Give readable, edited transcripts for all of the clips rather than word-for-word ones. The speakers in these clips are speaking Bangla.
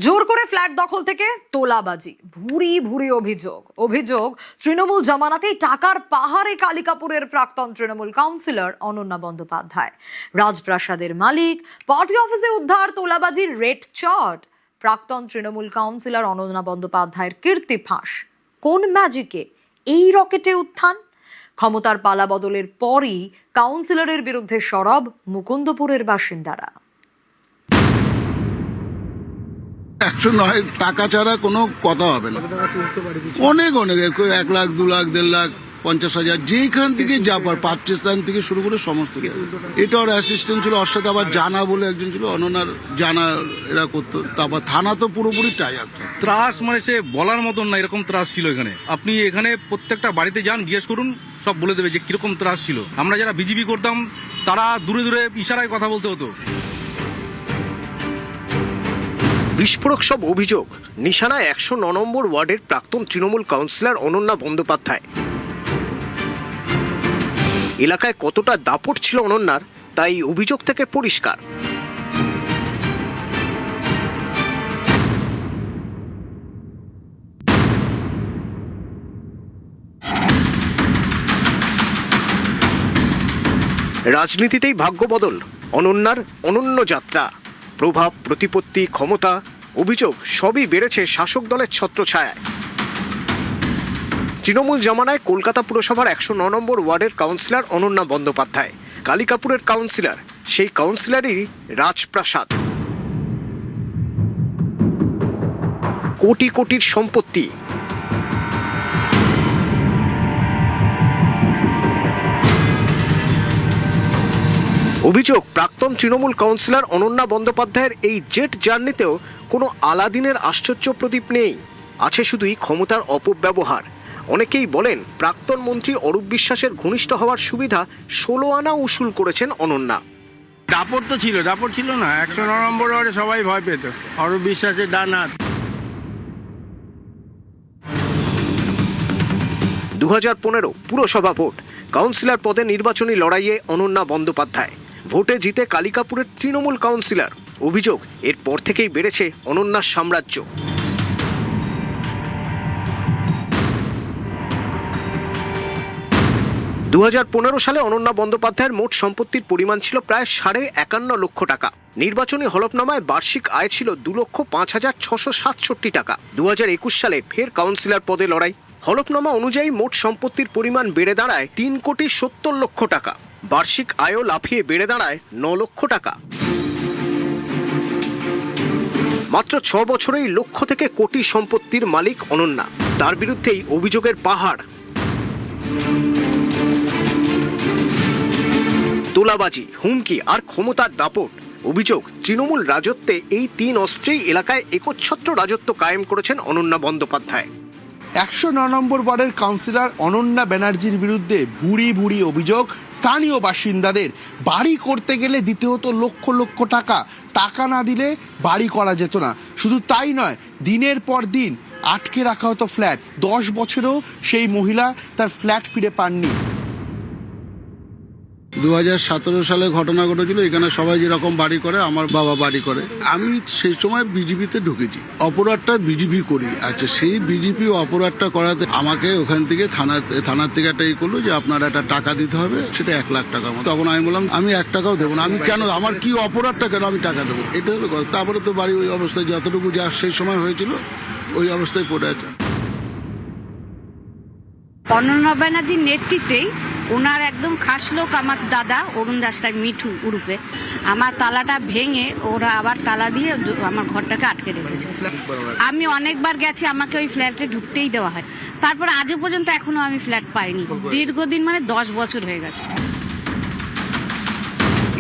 জোর করে ফ্ল্যাট দখল থেকে তোলাবাজি, ভুরি ভুরি অভিযোগ তৃণমূল জামানাতেই টাকার পাহাড়ে কালিকাপুরের প্রাক্তন তৃণমূল কাউন্সিলর অনন্যা বন্দ্যোপাধ্যায়। রাজপ্রাসাদের মালিক, পার্টি অফিসে উদ্ধার তোলাবাজির রেড চার্ট। প্রাক্তন তৃণমূল কাউন্সিলর অনন্যা বন্দ্যোপাধ্যায়ের কীর্তি ফাঁস। কোন ম্যাজিকে এই রকেটে উত্থান? ক্ষমতার পালা বদলের পরই কাউন্সিলরের বিরুদ্ধে সরব মুকুন্দপুরের বাসিন্দারা। 109 টাকা ছাড়া কোনো কথা হবে না। অনেক 1 লাখ 2 লাখ 1.5 লাখ 50,000 যেখান থেকে যা পার পাকিস্তান থেকে শুরু করে সমস্ত এটা ওর অ্যাসিস্ট্যান্ট ছিল, ওর সাথে আবার জানা বলে একজন ছিল, অননার জানা এরা করতো। তারপর থানা তো পুরোপুরি টাই আপ। ত্রাস মানে সে বলার মতন না, এরকম ত্রাস ছিল এখানে। আপনি এখানে প্রত্যেকটা বাড়িতে যান, জিজ্ঞেস করুন, সব বলে দেবে যে কিরকম ত্রাস ছিল। আমরা যারা বিজেপি করতাম তারা দূরে দূরে ইশারায় কথা বলতে হতো। বিস্ফোরক সব অভিযোগ নিশানায় 109 নম্বর ওয়ার্ডের প্রাক্তন তৃণমূল কাউন্সিলর অনন্যা বন্দ্যোপাধ্যায়। এলাকায় কতটা দাপট ছিল অনন্যার, তাই অভিযোগ থেকে পরিষ্কার। রাজনীতিতেই ভাগ্য বদল, অনন্যার অনন্য যাত্রা। প্রভাব, প্রতিপত্তি, ক্ষমতা, অভিযোগ সবই বেড়েছে শাসক দলের ছত্রছায়ায়। তৃণমূল জামানায় কলকাতা পুরসভার 109 নম্বর ওয়ার্ডের কাউন্সিলর অনন্যা বন্দ্যোপাধ্যায়, কালিকাপুরের কাউন্সিলর, সেই কাউন্সিলরই রাজপ্রাসাদ। কোটি কোটির সম্পত্তি। অভিযোগ, প্রাক্তন তৃণমূল কাউন্সিলর অনন্যা বন্দ্যোপাধ্যায়ের এই জেট জার্নিতেও কোনো আলাদিনের আশ্চর্য প্রদীপ নেই, আছে শুধুই ক্ষমতার অপব্যবহার। অনেকেই বলেন প্রাক্তন মন্ত্রী অরূপ বিশ্বাসের ঘনিষ্ঠ হওয়ার সুবিধা 16 আনা উসুল করেছেন অনন্যা। দাপট তো ছিল, দাপট ছিল না। 109 নম্বর ওয়ার্ডে সবাই ভয় পেত অরূপ বিশ্বাসের ডান হাত। 2015 পুরসভা ভোট, কাউন্সিলর পদে নির্বাচনী লড়াইয়ে অনন্যা বন্দ্যোপাধ্যায়। ভোটে জিতে কালিকাপুরের তৃণমূল কাউন্সিলর। অভিযোগ, এরপর থেকেই বেড়েছে অনন্যার সাম্রাজ্য। 2015 সালে অনন্যা বন্দ্যোপাধ্যায়ের মোট সম্পত্তির পরিমাণ ছিল প্রায় 51.5 লক্ষ টাকা। নির্বাচনী হলফনামায় বার্ষিক আয় ছিল 2,05,667 টাকা। 2021 সালে ফের কাউন্সিলর পদে লড়াই। হলফনামা অনুযায়ী মোট সম্পত্তির পরিমাণ বেড়ে দাঁড়ায় 3,70 লক্ষ টাকা। বার্ষিক আয়ও লাফিয়ে বেড়ে দাঁড়ায় 9 লক্ষ টাকা। মাত্র 6 বছরেই লক্ষ থেকে কোটি সম্পত্তির মালিক অনন্যা। তার বিরুদ্ধেই অভিযোগের পাহাড়। তোলাবাজি, হুমকি আর ক্ষমতার দাপট। অভিযোগ, তৃণমূল রাজত্বে এই 3 অস্ত্রেই এলাকায় একচ্ছত্র রাজত্ব কায়েম করেছেন অনন্যা বন্দ্যোপাধ্যায়। 109 নম্বর ওয়ার্ডের কাউন্সিলর অনন্যা ব্যানার্জির বিরুদ্ধে ভুরি ভুরি অভিযোগ স্থানীয় বাসিন্দাদের। বাড়ি করতে গেলে দিতে হতো লক্ষ লক্ষ টাকা, টাকা না দিলে বাড়ি করা যেত না। শুধু তাই নয়, দিনের পর দিন আটকে রাখা হতো ফ্ল্যাট। 10 বছরেও সেই মহিলা তার ফ্ল্যাট ফিরে পাননি। 2017 সালে ঘটনা ঘটেছিল, এখানে সবাই যেরকম বাড়ি করে আমার বাবা বাড়ি করে। আমি সেই সময় বিজেপিতে ঢুকেছি, অপরাধটা বিজেপি করি। আচ্ছা, সেই বিজেপি অপরাধটা করাতে আমাকে ওখান থেকে থানার থেকে একটা করলো যে আপনার একটা টাকা দিতে হবে, সেটা 1 লাখ টাকার মতো। তখন আমি বললাম আমি 1 টাকাও দেবো না। আমি কেন, আমার কি অপরাধটা, কেন আমি টাকা দেবো? এটা হলো কথা। তারপরে তো বাড়ি ওই অবস্থায় যতটুকু যা সেই সময় হয়েছিল ওই অবস্থায় পড়ে আছে। অনন্যা ব্যানার্জির নেতৃত্বেই ওনার একদম খাস লোক আমার দাদা অরুণ দাসটার মিঠু উরুপে আমার তালাটা ভেঙে ওরা আবার তালা দিয়ে আমার ঘরটাকে আটকে রেখেছে। আমি অনেকবার গেছি, আমাকে ওই ফ্ল্যাটে ঢুকতেই দেওয়া হয়। তারপর আজও পর্যন্ত এখনো আমি ফ্ল্যাট পাইনি। দীর্ঘদিন মানে 10 বছর হয়ে গেছে।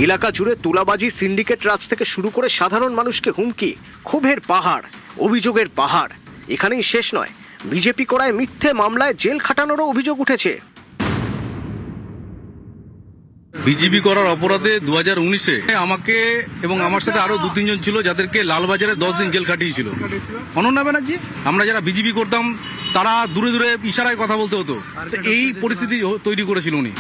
এলাকা জুড়ে তোলাবাজি, সিন্ডিকেট রাজ থেকে শুরু করে সাধারণ মানুষকে হুমকি, ক্ষোভের পাহাড়, অভিযোগের পাহাড়। এখানেই শেষ নয়, বিজেপি করায় মিথ্যে মামলায় জেল খাটানোরও অভিযোগ উঠেছে। বিজেপি করার অপরাধে 2019-এ আমাকে এবং আমার সাথে আরো 2-3 জন ছিল, যাদেরকে লালবাজারে 10 দিন জেল কাটিয়েছিল অনন্যা ব্যানার্জি। আমরা যারা বিজেপি করতাম তারা দূরে দূরে ইশারায় কথা বলতে হতো। এই পরিস্থিতি তৈরি করেছিল উনি।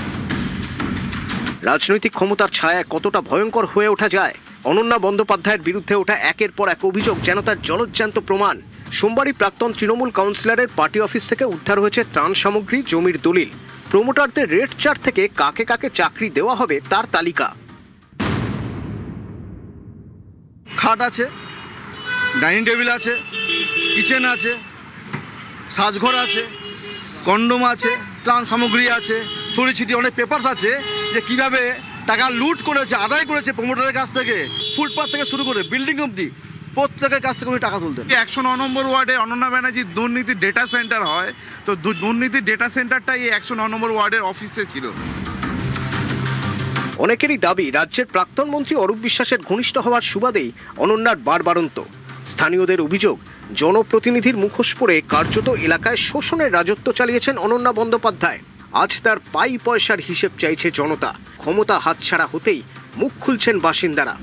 রাজনৈতিক ক্ষমতার ছায়া কতটা ভয়ঙ্কর হয়ে ওঠা যায় অনন্যা বন্দ্যোপাধ্যায়ের বিরুদ্ধে ওঠা একের পর এক অভিযোগ যেন তার জলজ্যান্ত প্রমাণ। সোমবারই প্রাক্তন তৃণমূল কাউন্সিলরের পার্টি অফিস থেকে উদ্ধার হয়েছে ত্রাণ সামগ্রী, জমির দলিল। প্রমোটারদের রেড চার্ট থেকে কাকে কাকে চাকরি দেওয়া হবে তার তালিকা। খাট আছে, ডাইনিং টেবিল আছে, কিচেন আছে, সাজঘর আছে, কন্ডোম আছে, ত্রাণ সামগ্রী আছে, ছড়ি ছিটি অনেক পেপারস আছে যে কিভাবে টাকা লুট করেছে, আদায় করেছে প্রমোটারের কাছ থেকে, ফুটপাথ থেকে শুরু করে বিল্ডিং অবধি প্রত্যেকের কাছ থেকে উনি টাকা তুলতেন। 109 নম্বর ওয়ার্ডে অনন্যা ব্যানার্জির দুর্নীতি ডেটা সেন্টার হয়, তো দুর্নীতি ডেটা সেন্টারটাই 109 নম্বর ওয়ার্ডের অফিসে ছিল। অনেকেরই দাবি রাজ্যের প্রাক্তন মন্ত্রী অরূপ বিশ্বাসের ঘনিষ্ঠ হওয়ার সুবাদেই অনন্যার বাড়বাড়ন্ত। স্থানীয়দের অভিযোগ, জনপ্রতিনিধির মুখোশ পরে কার্যত এলাকায় শোষণের রাজত্ব চালিয়েছেন অনন্যা বন্দ্যোপাধ্যায়। আজ তার পাই পয়সার হিসেব চাইছে জনতা। ক্ষমতা হাতছাড়া হতেই মুখ খুলছেন বাসিন্দারা।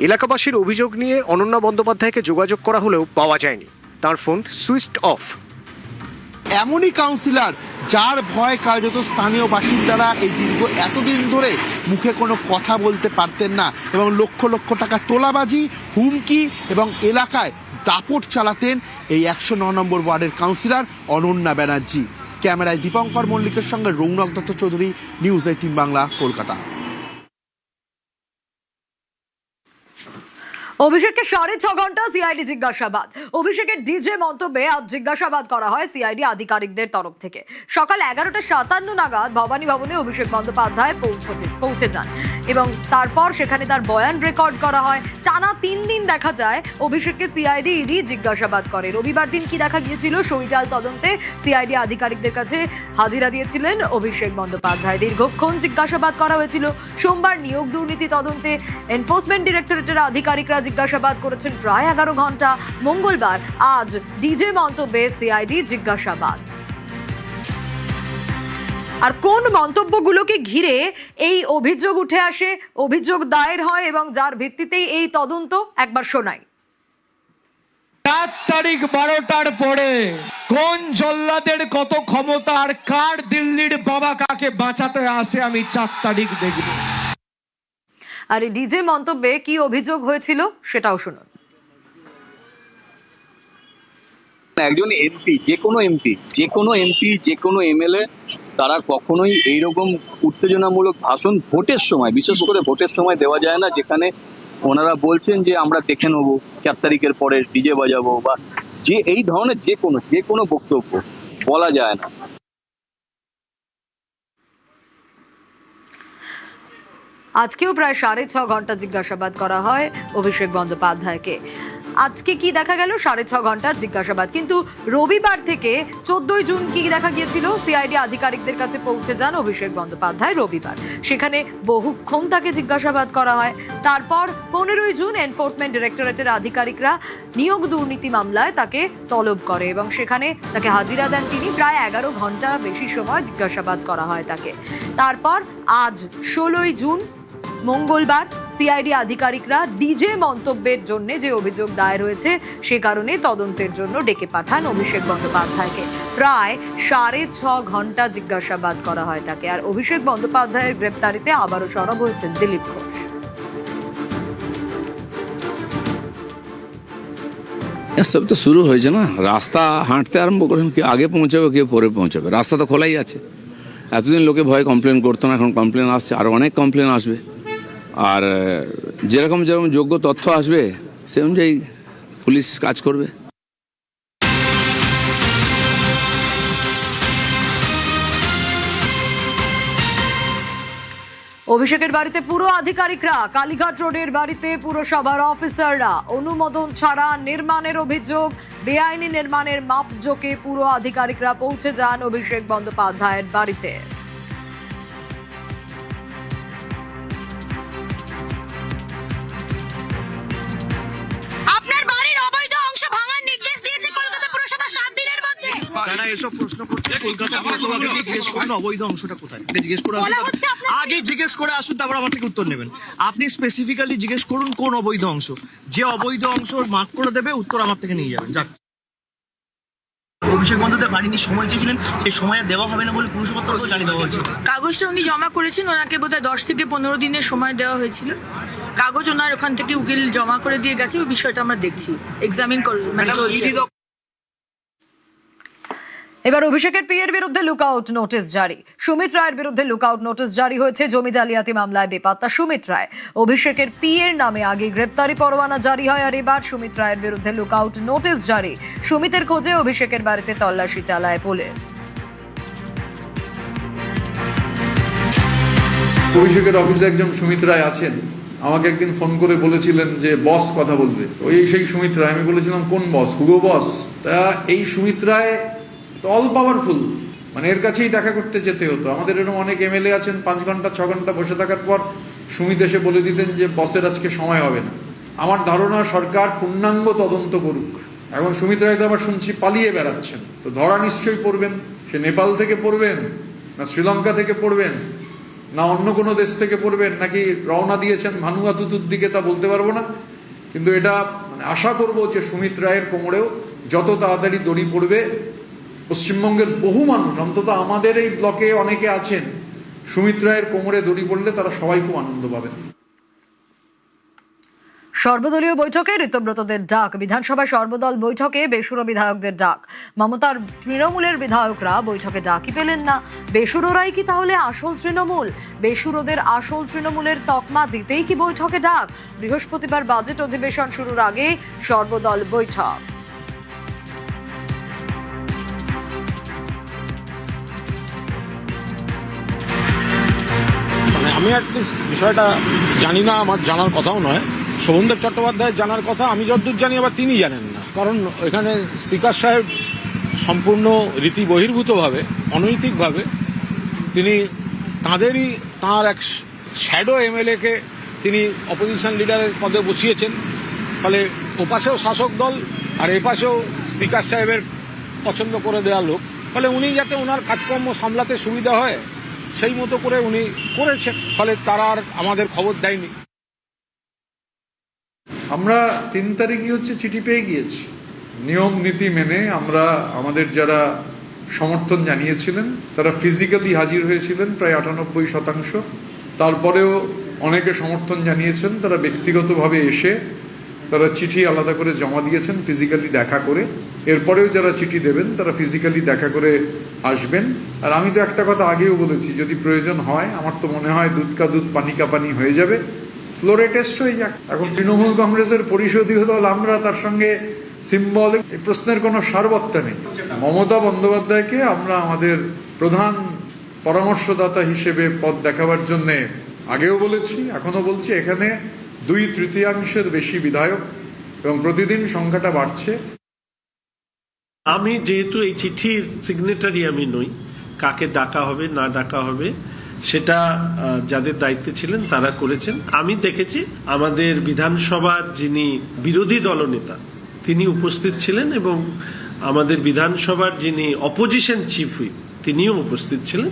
এলাকাবাসীর অভিযোগ নিয়ে অনন্যা বন্দ্যোপাধ্যায়কে যোগাযোগ করা হলেও পাওয়া যায়নি, তার ফোন সুইচড অফ। এমনই কাউন্সিলর যার ভয় কার্যত স্থানীয় বাসিন্দারা এই দীর্ঘ এতদিন ধরে মুখে কোনো কথা বলতে পারতেন না এবং লক্ষ লক্ষ টাকা তোলাবাজি, হুমকি এবং এলাকায় দাপট চালাতেন এই 109 নম্বর ওয়ার্ডের কাউন্সিলর অনন্যা ব্যানার্জি। ক্যামেরায় দীপঙ্কর মল্লিকের সঙ্গে রৌনক দত্ত চৌধুরী, নিউজ 18 বাংলা, কলকাতা। অভিষেককে 6.5 ঘন্টা সিআইডি জিজ্ঞাসাবাদ। অভিষেকের ডিজে মন্তব্যে আজ জিজ্ঞাসাবাদ করা হয় সিআইডি আধিকারিকদের তরফ থেকে। সকাল 11:57 নাগাদ ভবানী ভবনে অভিষেক বন্দ্যোপাধ্যায় পৌঁছে যান এবং তারপর সেখানে তার বয়ান রেকর্ড করা হয়। টানা 3 দিন দেখা যায় অভিষেককে সিআইডি ইডি জিজ্ঞাসাবাদ করে। রবিবার দিন কি দেখা গিয়েছিল? সইজাল তদন্তে সিআইডি আধিকারিকদের কাছে হাজিরা দিয়েছিলেন অভিষেক বন্দ্যোপাধ্যায়। দীর্ঘক্ষণ জিজ্ঞাসাবাদ করা হয়েছিল। সোমবার নিয়োগ দুর্নীতি তদন্তে এনফোর্সমেন্ট ডিরেক্টরেটের আধিকারিকরা জিজ্ঞাসাবাদ করেছেন প্রায় 11 ঘন্টা। মঙ্গলবার আজ ডিজে মন্তব্যে সিআইডি জিজ্ঞাসাবাদ। আর কোন মন্তব্যগুলোকে ঘিরে এই অভিযোগ উঠে আসে, অভিযোগ দায়ের হয় এবং যার ভিত্তিতেই এই তদন্ত, একবার শোনাই। 4 তারিখ 12টার পরে কোন জল্লাদের কত ক্ষমতা আর কার দিল্লির বাবা কাকে বাঁচাতে আসে আমি 4 তারিখ দেখব। আর এই ডিজে মন্তব্যে কি অভিযোগ হয়েছিল সেটাও শুনুন। একজন এমপি, যে কোনো এমএলএ তারা কখনোই এইরকম উত্তেজনামূলক ভাষণ ভোটের সময়, বিশেষ করে ভোটের সময় দেওয়া যায় না, যেখানে ওনারা বলছেন যে আমরা দেখে নেবো 4 তারিখের পরে ডিজে বাজাবো, বা যে এই ধরনের যে কোনো বক্তব্য বলা যায় না। আজকেও প্রায় 6.5 ঘন্টা জিজ্ঞাসাবাদ করা হয় অভিষেক বন্দ্যোপাধ্যায়কে। আজকে কি দেখা গেল? 6.5 ঘন্টার জিজ্ঞাসাবাদ। কিন্তু রবিবার থেকে 14 জুন কি দেখা গিয়েছিল? সিআইডি আধিকারিকদের কাছে পৌঁছে যান অভিষেক বন্দ্যোপাধ্যায় রবিবার। সেখানে বহুক্ষণ তাকে জিজ্ঞাসাবাদ করা হয়। তারপর 15 জুন এনফোর্সমেন্ট ডিরেক্টরেটের আধিকারিকরা নিয়োগ দুর্নীতি মামলায় তাকে তলব করে এবং সেখানে তাকে হাজিরা দেন তিনি। প্রায় 11 ঘন্টার বেশি সময় জিজ্ঞাসাবাদ করা হয় তাকে। তারপর আজ 16 জুন মঙ্গলবার সিআইডি আধিকারিকরা ডিজে মন্তব্যের জন্য যে অভিযোগ দায়ের হয়েছে সে কারণে তদন্তের জন্য ডেকে পাঠান অভিষেক বন্দ্যোপাধ্যায়কে। প্রায় 6.5 ঘন্টা জিজ্ঞাসাবাদ করা হয় তাকে। আর অভিষেক বন্দ্যোপাধ্যায়ের গ্রেপ্তারিতে আবারও সরব হয়েছেন দিলীপ ঘোষ। সব তো শুরু হয়েছে না, রাস্তা হাঁটতে আরম্ভ করেন, কি আগে পৌঁছাবে কেউ পরে পৌঁছাবে, রাস্তা তো খোলাই আছে। এতদিন লোকে ভয়ে কমপ্লেন করতো না, এখন কমপ্লেন আসছে, আর অনেক কমপ্লেন আসবে। আর যেরকম যোগ্য তথ্য আসবে সে অনুযায়ী পুলিশ কাজ করবে। অভিষেকের বাড়িতে পুরো আধিকারিকরা, কালীঘাট রোডের বাড়িতে পুরসভার অফিসাররা, অনুমোদন ছাড়া নির্মাণের অভিযোগ, বেআইনি নির্মাণের মাপজোকে পুরো আধিকারিকরা পৌঁছে যান অভিষেক বন্দ্যোপাধ্যায়ের বাড়িতে। আপনার বাড়ির অবৈধ অংশ ভাঙার নির্দেশ দিয়েছে কলকাতা পুরসভা 7 দিনের মধ্যে। যারা এসব প্রশ্ন করছে কলকাতা পুরসভাকে জিজ্ঞেস করুন অবৈধ অংশটা কোথায়, জিজ্ঞেস করে আগে জিজ্ঞেস করে আসুন, তারপর আমার থেকে উত্তর নেবেন। আপনি স্পেসিফিক্যালি জিজ্ঞেস করুন কোন অবৈধ অংশ, যে অবৈধ অংশ মার্ক করে দেবে উত্তর আমার থেকে নিয়ে যাবেন। যাক, অভিষেক বন্দ্যোপাধ্যায় বাড়ি নিয়ে সময় চেয়েছিলেন, সেই সময় দেওয়া হবে না বলে পুরসভা তরফে জানিয়ে দেওয়া হয়েছে। কাগজটা উনি জমা করেছেন, ওনাকে বোধহয় 10 থেকে 15 দিনের সময় দেওয়া হয়েছিল। কাগজ ওনার ওখান থেকে উকিল জমা করে দিয়ে গেছে, ওই বিষয়টা আমরা দেখছি, এক্সামিন মানে চলছে। এবার অভিষেকের পিএর বিরুদ্ধে লুকআউট নোটিশ জারি। সুমিত রায়ের বিরুদ্ধে লুকআউট নোটিশ জারি হয়েছে জমি জালিয়াতি মামলায় বেপাত্তা সুমিত রায়। অভিষেকের পিএর নামে আগে গ্রেপ্তারি পরোয়ানা জারি হয়, আর এবার সুমিত রায়ের বিরুদ্ধে লুকআউট নোটিশ জারি। সুমিতের খোঁজে অভিষেকের বাড়িতে তল্লাশি চালায় পুলিশ। অভিষেকের অফিসে একজন সুমিত রায় আছেন, আমাকে একদিন ফোন করে বলেছিলেন যে বস কথা বলবে, ওই সেই সুমিত রায়। আমি বলেছিলাম কোন বস? হুগো বস। তা এই সুমিত রায় অল পাওয়ারফুল, মানে এর কাছেই দেখা করতে যেতে হতো। আমাদের এরকম অনেক এমএলএ আছেন 5 ঘন্টা 6 ঘন্টা বসে থাকার পর সুমিত এসে বলে দিতেন যে বসের আজকে সময় হবে না। আমার ধারণা সরকার পূর্ণাঙ্গ তদন্ত করুক। এখন সুমিত রায় তো আবার শুনছি পালিয়ে বেড়াচ্ছেন, তো ধরা নিশ্চয়ই পড়বেন। সে নেপাল থেকে পড়বেন, না শ্রীলঙ্কা থেকে পড়বেন, না অন্য কোনো দেশ থেকে পড়বেন, নাকি রওনা দিয়েছেন ভানুয়াতুতুর দিকে, তা বলতে পারবো না। কিন্তু এটা মানে আশা করব যে সুমিত রায়ের কোমরেও যত তাড়াতাড়ি দড়ি পড়বে। পশ্চিমবঙ্গের বহু মানুষ, অন্তত আমাদের এই ব্লকে অনেকে আছেন, সুমিত রায়ের কোমরে দড়ি পড়লে তারা সবাই খুব আনন্দ পাবেন। সর্বদলীয় বৈঠকে ঋতব্রতদের ডাক। বিধানসভায় সর্বদল বৈঠকে বেসুরো বিধায়কদের ডাক। মমতার তৃণমূলের বিধায়করা বৈঠকে ডাকই পেলেন না। বেসুরোরাই কি তাহলে আসল তৃণমূল? বেসুরোদের আসল তৃণমূলের তকমা দিতেই কি বৈঠকে ডাক? বৃহস্পতিবার বাজেট অধিবেশন শুরুর আগে সর্বদল বৈঠক। আমি একটা বিষয়টা জানি না, আমার জানার কথাও নয়। শোভনদেব চট্টোপাধ্যায়ের জানার কথা, আমি যতদূর জানি আবার তিনি জানেন না। কারণ এখানে স্পিকার সাহেব সম্পূর্ণ রীতি বহির্ভূতভাবে, অনৈতিকভাবে তিনি তাঁর এক শ্যাডো এমএলএকে তিনি অপোজিশন লিডারের পদে বসিয়েছেন। ফলে ওপাশেও শাসক দল আর এপাশেও স্পিকার সাহেবের পছন্দ করে দেওয়া লোক। ফলে উনি যাতে ওনার কাজকর্ম সামলাতে সুবিধা হয় সেই মতো করে উনি করেছেন। ফলে তারা আর আমাদের খবর দেয়নি। আমরা 3 তারিখই চিঠি পেয়ে গিয়েছি। নিয়ম নীতি মেনে আমরা আমাদের যারা সমর্থন জানিয়েছিলেন তারা ফিজিক্যালি হাজির হয়েছিলেন প্রায় 98%। তারপরেও অনেকে সমর্থন জানিয়েছেন, তারা ব্যক্তিগতভাবে এসে তারা চিঠি আলাদা করে জমা দিয়েছেন ফিজিক্যালি দেখা করে। এরপরেও যারা চিঠি দেবেন তারা ফিজিক্যালি দেখা করে আসবেন। আর আমি তো একটা কথা আগেও বলেছি, যদি প্রয়োজন হয়, আমার তো মনে হয় দুধ কা দুধ পানি কা পানি হয়ে যাবে, ফ্লোরে টেস্ট হয়ে যাক। এখন তৃণমূল কংগ্রেসের পরিষদীয় দল আমরা, তার সঙ্গে সিম্বলিক, এই প্রশ্নের কোনো সারবত্তা নেই। মমতা বন্দ্যোপাধ্যায়কে আমরা আমাদের প্রধান পরামর্শদাতা হিসেবে পথ দেখাবার জন্যে আগেও বলেছি, এখনো বলছি। এখানে 2/3 বেশি বিধায়ক এবং প্রতিদিন সংখ্যাটা বাড়ছে। আমি যেহেতু এই চিঠির সিগনেটারি আমি নই, কাকে ডাকা হবে না ডাকা হবে সেটা যাদের দায়িত্বে ছিলেন তারা করেছেন। আমি দেখেছি আমাদের বিধানসভার যিনি বিরোধী দলনেতা তিনি উপস্থিত ছিলেন এবং আমাদের বিধানসভার যিনি অপোজিশন চিফ হুইপ তিনিও উপস্থিত ছিলেন।